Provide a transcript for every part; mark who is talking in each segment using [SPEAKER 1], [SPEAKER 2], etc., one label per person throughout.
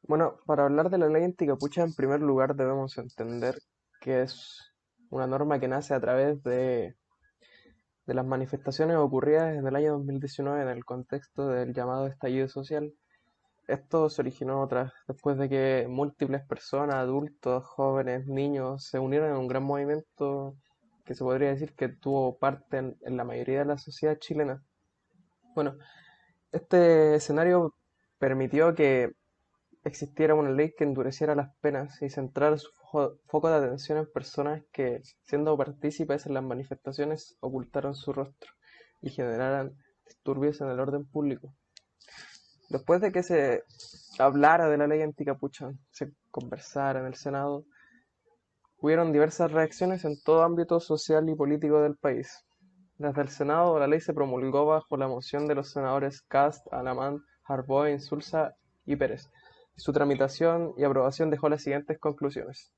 [SPEAKER 1] Bueno, para hablar de la ley anticapucha, en primer lugar debemos entender que es una norma que nace a través de las manifestaciones ocurridas en el año 2019 en el contexto del llamado estallido social. Esto se originó después de que múltiples personas, adultos, jóvenes, niños, se unieron en un gran movimiento que se podría decir que tuvo parte en la mayoría de la sociedad chilena. Bueno, este escenario permitió que existiera una ley que endureciera las penas y centrara su foco de atención en personas que, siendo partícipes en las manifestaciones, ocultaron su rostro y generaran disturbios en el orden público. Después de que se hablara de la ley anticapucha, se conversara en el Senado, hubieron diversas reacciones en todo ámbito social y político del país. Desde el Senado, la ley se promulgó bajo la moción de los senadores Cast, Alamán, Harboe, Insulza y Pérez. Su tramitación y aprobación dejó las siguientes conclusiones.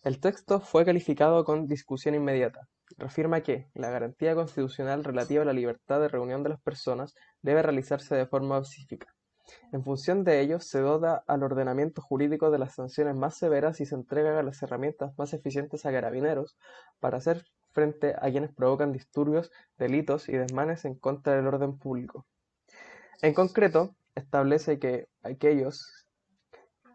[SPEAKER 1] El texto fue calificado con discusión inmediata. Reafirma que la garantía constitucional relativa a la libertad de reunión de las personas debe realizarse de forma pacífica. En función de ello, se dota al ordenamiento jurídico de las sanciones más severas y se entrega las herramientas más eficientes a Carabineros para hacer frente a quienes provocan disturbios, delitos y desmanes en contra del orden público. En concreto, establece que aquellos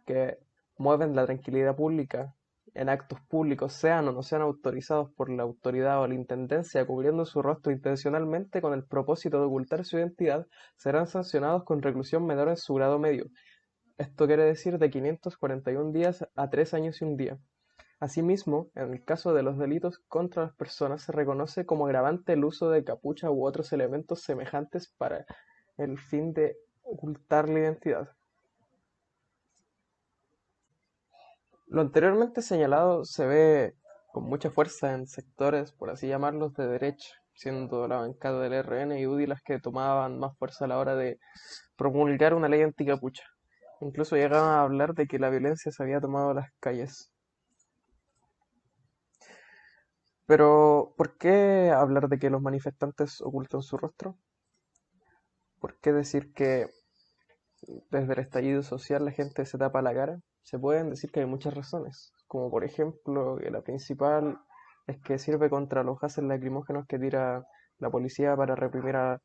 [SPEAKER 1] que mueven la tranquilidad pública en actos públicos, sean o no sean autorizados por la autoridad o la intendencia cubriendo su rostro intencionalmente con el propósito de ocultar su identidad, serán sancionados con reclusión menor en su grado medio. Esto quiere decir de 541 días a 3 años y un día. Asimismo, en el caso de los delitos contra las personas, se reconoce como agravante el uso de capucha u otros elementos semejantes para el fin de ocultar la identidad. Lo anteriormente señalado se ve con mucha fuerza en sectores, por así llamarlos, de derecha, siendo la bancada del RN y UDI las que tomaban más fuerza a la hora de promulgar una ley anticapucha. Incluso llegaban a hablar de que la violencia se había tomado las calles. Pero, ¿por qué hablar de que los manifestantes ocultan su rostro? ¿Por qué decir que desde el estallido social la gente se tapa la cara? Se pueden decir que hay muchas razones, como por ejemplo que la principal es que sirve contra los gases lacrimógenos que tira la policía para reprimir al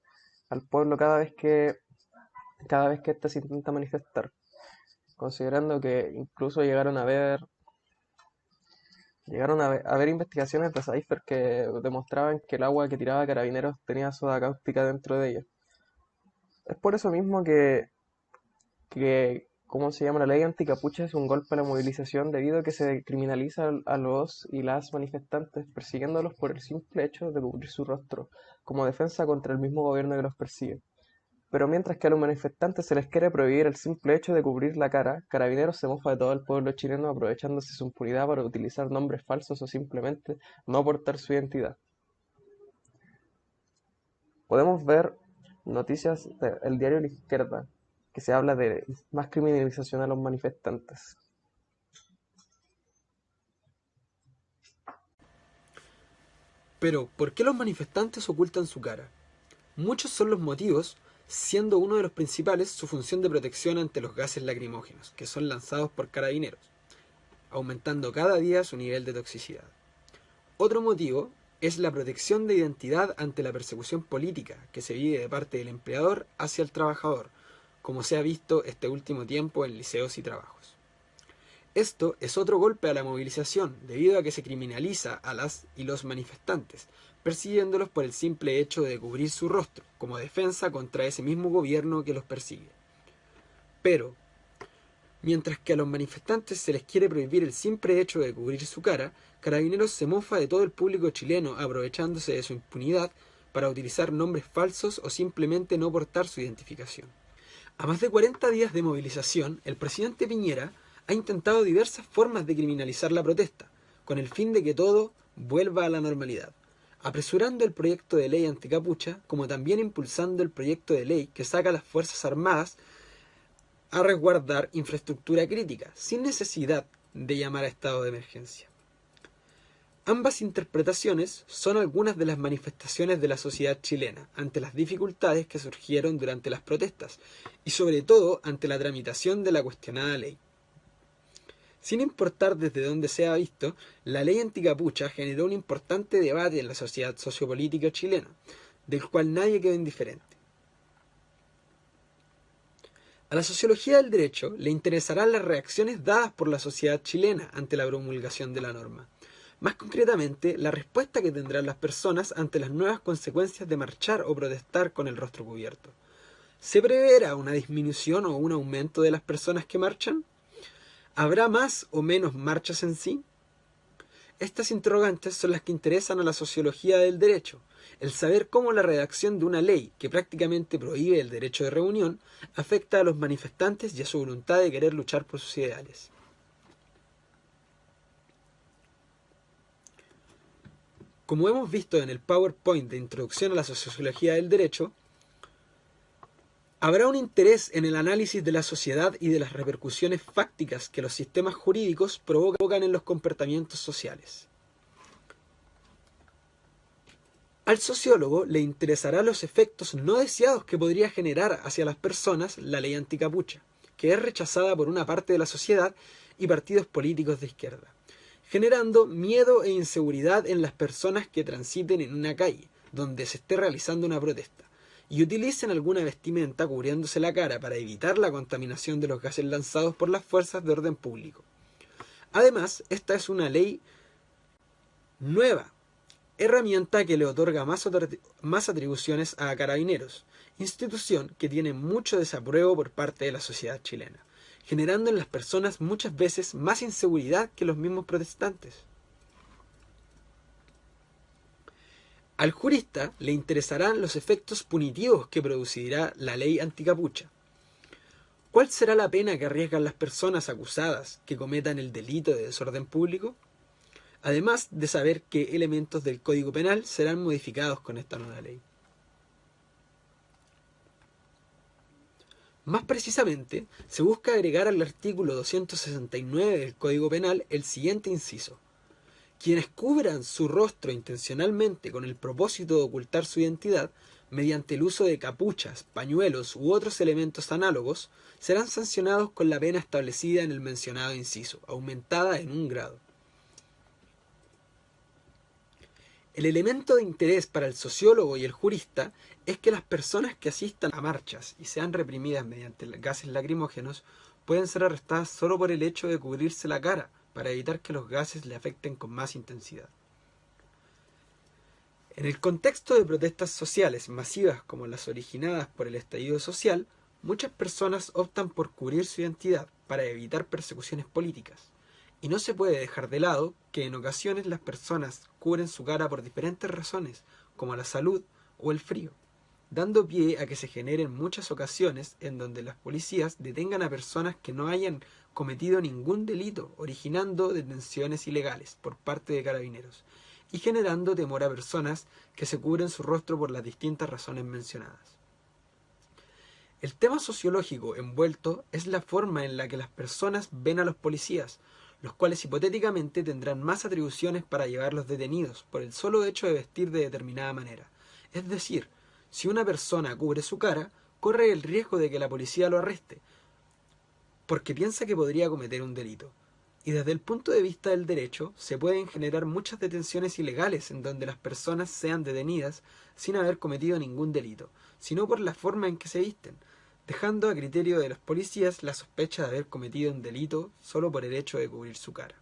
[SPEAKER 1] pueblo cada vez que éste se intenta manifestar, considerando que incluso a haber investigaciones de Cypher que demostraban que el agua que tiraba Carabineros tenía soda cáustica dentro de ella. Es por eso mismo que ¿cómo se llama? La ley anticapucha es un golpe a la movilización debido a que se criminaliza a los y las manifestantes, persiguiéndolos por el simple hecho de cubrir su rostro, como defensa contra el mismo gobierno que los persigue. Pero mientras que a los manifestantes se les quiere prohibir el simple hecho de cubrir la cara, Carabineros se mofa de todo el pueblo chileno aprovechándose su impunidad para utilizar nombres falsos o simplemente no portar su identidad. Podemos ver noticias del diario La Izquierda, que se habla de más criminalización a los manifestantes.
[SPEAKER 2] Pero, ¿por qué los manifestantes ocultan su cara? Muchos son los motivos, siendo uno de los principales su función de protección ante los gases lacrimógenos, que son lanzados por carabineros, aumentando cada día su nivel de toxicidad. Otro motivo es la protección de identidad ante la persecución política que se vive de parte del empleador hacia el trabajador, como se ha visto este último tiempo en liceos y trabajos. Esto es otro golpe a la movilización, debido a que se criminaliza a las y los manifestantes, persiguiéndolos por el simple hecho de cubrir su rostro, como defensa contra ese mismo gobierno que los persigue. Pero, mientras que a los manifestantes se les quiere prohibir el simple hecho de cubrir su cara, Carabineros se mofa de todo el público chileno aprovechándose de su impunidad para utilizar nombres falsos o simplemente no portar su identificación. A más de 40 días de movilización, el presidente Piñera ha intentado diversas formas de criminalizar la protesta, con el fin de que todo vuelva a la normalidad, apresurando el proyecto de ley anticapucha, como también impulsando el proyecto de ley que saca a las Fuerzas Armadas a resguardar infraestructura crítica, sin necesidad de llamar a estado de emergencia. Ambas interpretaciones son algunas de las manifestaciones de la sociedad chilena ante las dificultades que surgieron durante las protestas y sobre todo ante la tramitación de la cuestionada ley. Sin importar desde dónde sea visto, la ley anticapucha generó un importante debate en la sociedad sociopolítica chilena, del cual nadie quedó indiferente. A la sociología del derecho le interesarán las reacciones dadas por la sociedad chilena ante la promulgación de la norma. Más concretamente, la respuesta que tendrán las personas ante las nuevas consecuencias de marchar o protestar con el rostro cubierto. ¿Se preverá una disminución o un aumento de las personas que marchan? ¿Habrá más o menos marchas en sí? Estas interrogantes son las que interesan a la sociología del derecho, el saber cómo la redacción de una ley que prácticamente prohíbe el derecho de reunión afecta a los manifestantes y a su voluntad de querer luchar por sus ideales. Como hemos visto en el PowerPoint de Introducción a la Sociología del Derecho, habrá un interés en el análisis de la sociedad y de las repercusiones fácticas que los sistemas jurídicos provocan en los comportamientos sociales. Al sociólogo le interesarán los efectos no deseados que podría generar hacia las personas la ley anticapucha, que es rechazada por una parte de la sociedad y partidos políticos de izquierda, generando miedo e inseguridad en las personas que transiten en una calle donde se esté realizando una protesta y utilicen alguna vestimenta cubriéndose la cara para evitar la contaminación de los gases lanzados por las fuerzas de orden público. Además, esta es una ley nueva, herramienta que le otorga más atribuciones a Carabineros, institución que tiene mucho desapruebo por parte de la sociedad chilena, generando en las personas muchas veces más inseguridad que los mismos protestantes. Al jurista le interesarán los efectos punitivos que producirá la ley anticapucha. ¿Cuál será la pena que arriesgan las personas acusadas que cometan el delito de desorden público? Además de saber qué elementos del Código Penal serán modificados con esta nueva ley. Más precisamente, se busca agregar al artículo 269 del Código Penal el siguiente inciso: quienes cubran su rostro intencionalmente con el propósito de ocultar su identidad, mediante el uso de capuchas, pañuelos u otros elementos análogos, serán sancionados con la pena establecida en el mencionado inciso, aumentada en 1 grado. El elemento de interés para el sociólogo y el jurista es que las personas que asistan a marchas y sean reprimidas mediante gases lacrimógenos pueden ser arrestadas solo por el hecho de cubrirse la cara, para evitar que los gases le afecten con más intensidad. En el contexto de protestas sociales masivas como las originadas por el estallido social, muchas personas optan por cubrir su identidad para evitar persecuciones políticas, y no se puede dejar de lado que en ocasiones las personas cubren su cara por diferentes razones, como la salud o el frío, dando pie a que se generen muchas ocasiones en donde las policías detengan a personas que no hayan cometido ningún delito, originando detenciones ilegales por parte de Carabineros y generando temor a personas que se cubren su rostro por las distintas razones mencionadas. El tema sociológico envuelto es la forma en la que las personas ven a los policías, los cuales hipotéticamente tendrán más atribuciones para llevarlos detenidos por el solo hecho de vestir de determinada manera. Es decir, si una persona cubre su cara, corre el riesgo de que la policía lo arreste, porque piensa que podría cometer un delito. Y desde el punto de vista del derecho, se pueden generar muchas detenciones ilegales en donde las personas sean detenidas sin haber cometido ningún delito, sino por la forma en que se visten, dejando a criterio de los policías la sospecha de haber cometido un delito solo por el hecho de cubrir su cara.